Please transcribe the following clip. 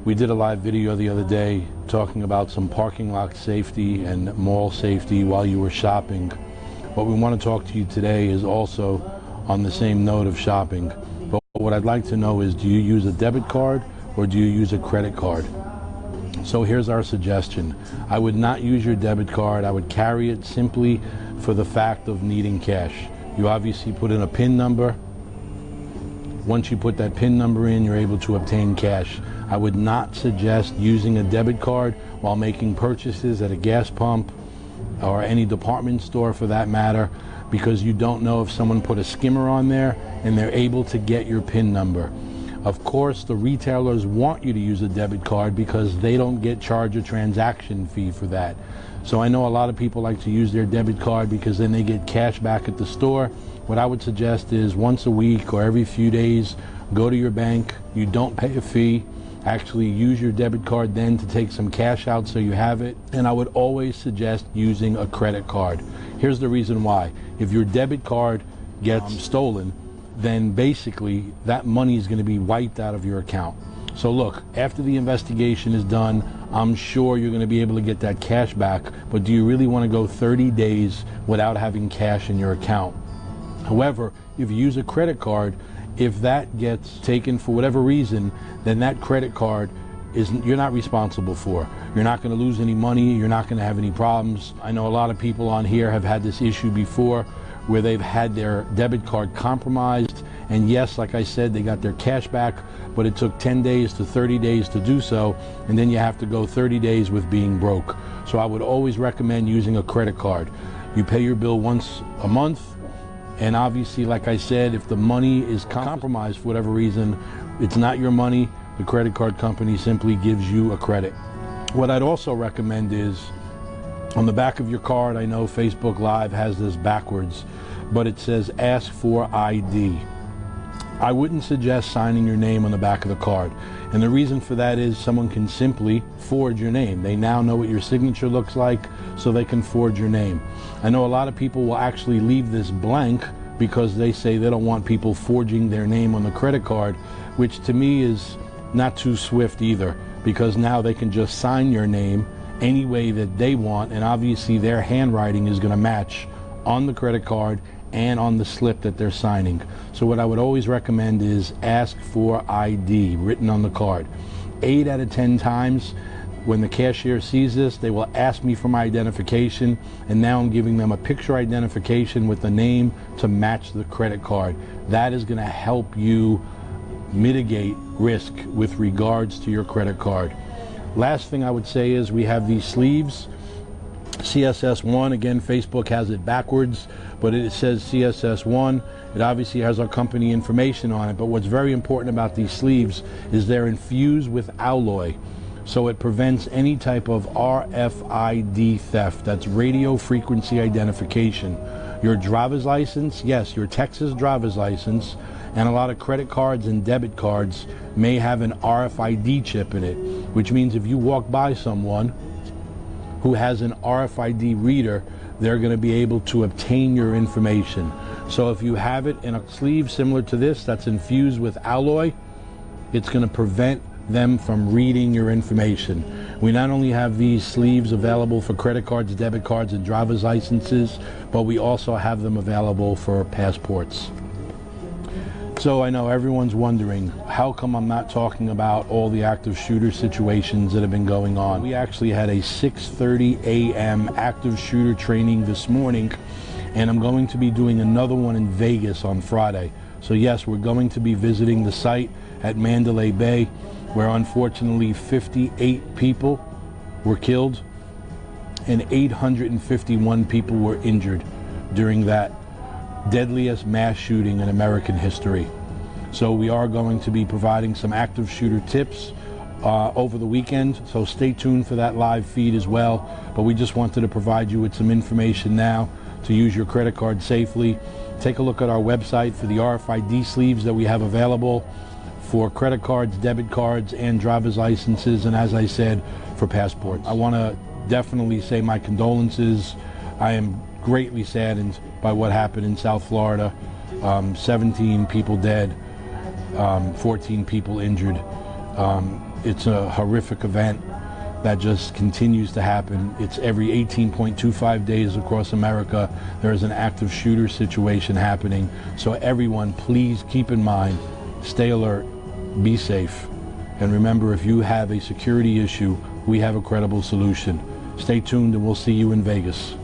We did a live video the other day talking about some parking lot safety and mall safety while you were shopping. What we want to talk to you today is also on the same note of shopping. But what I'd like to know is, do you use a debit card or do you use a credit card? So here's our suggestion. I would not use your debit card. I would carry it simply for the fact of needing cash. You obviously put in a PIN number. Once you put that PIN number in, you're able to obtain cash. I would not suggest using a debit card while making purchases at a gas pump or any department store for that matter, because you don't know if someone put a skimmer on there and they're able to get your PIN number. Of course, the retailers want you to use a debit card because they don't get charged a transaction fee for that. So I know a lot of people like to use their debit card because then they get cash back at the store. What I would suggest is once a week or every few days, go to your bank. You don't pay a fee. Actually use your debit card then to take some cash out so you have it. And I would always suggest using a credit card. Here's the reason why. If your debit card gets stolen, then basically that money is going to be wiped out of your account. So look, after the investigation is done, I'm sure you're going to be able to get that cash back, but do you really want to go 30 days without having cash in your account? However, if you use a credit card, if that gets taken for whatever reason, then that credit card you're not responsible for. You're not going to lose any money. You're not going to have any problems. I know a lot of people on here have had this issue before where they've had their debit card compromised. And yes, like I said, they got their cash back, but it took 10 days to 30 days to do so. And then you have to go 30 days with being broke. So I would always recommend using a credit card. You pay your bill once a month. And obviously, like I said, if the money is compromised for whatever reason, it's not your money. The credit card company simply gives you a credit. What I'd also recommend is on the back of your card, I know Facebook Live has this backwards, but it says ask for ID. I wouldn't suggest signing your name on the back of the card. And the reason for that is someone can simply forge your name. They now know what your signature looks like, so they can forge your name. I know a lot of people will actually leave this blank because they say they don't want people forging their name on the credit card, which to me is not too swift either, because now they can just sign your name any way that they want, and obviously their handwriting is going to match on the credit card and on the slip that they're signing. So what I would always recommend is ask for ID written on the card. 8 out of 10 times when the cashier sees this, they will ask me for my identification, and now I'm giving them a picture identification with the name to match the credit card. That is going to help you mitigate risk with regards to your credit card. Last thing I would say is we have these sleeves. CSS1, again, Facebook has it backwards, but it says CSS1. It obviously has our company information on it, but what's very important about these sleeves is they're infused with alloy, so it prevents any type of RFID theft. That's radio frequency identification. Your driver's license, yes, your Texas driver's license, and a lot of credit cards and debit cards may have an RFID chip in it, which means if you walk by someone who has an RFID reader, they're going to be able to obtain your information. So if you have it in a sleeve similar to this that's infused with alloy, it's going to prevent them from reading your information. We not only have these sleeves available for credit cards, debit cards, and driver's licenses, but we also have them available for passports. So I know everyone's wondering, how come I'm not talking about all the active shooter situations that have been going on? We actually had a 6:30 a.m. active shooter training this morning, and I'm going to be doing another one in Vegas on Friday. So yes, we're going to be visiting the site at Mandalay Bay, where unfortunately 58 people were killed and 851 people were injured during that deadliest mass shooting in American history. So we are going to be providing some active shooter tips over the weekend, so stay tuned for that live feed as well. But we just wanted to provide you with some information now to use your credit card safely. Take a look at our website for the RFID sleeves that we have available for credit cards, debit cards, and driver's licenses, and as I said, for passports. I want to definitely say my condolences. I am greatly saddened by what happened in South Florida. 17 people dead, 14 people injured. It's a horrific event that just continues to happen. It's every 18.25 days across America, there is an active shooter situation happening. So everyone, please keep in mind, stay alert, be safe. And remember, if you have a security issue, we have a credible solution. Stay tuned and we'll see you in Vegas.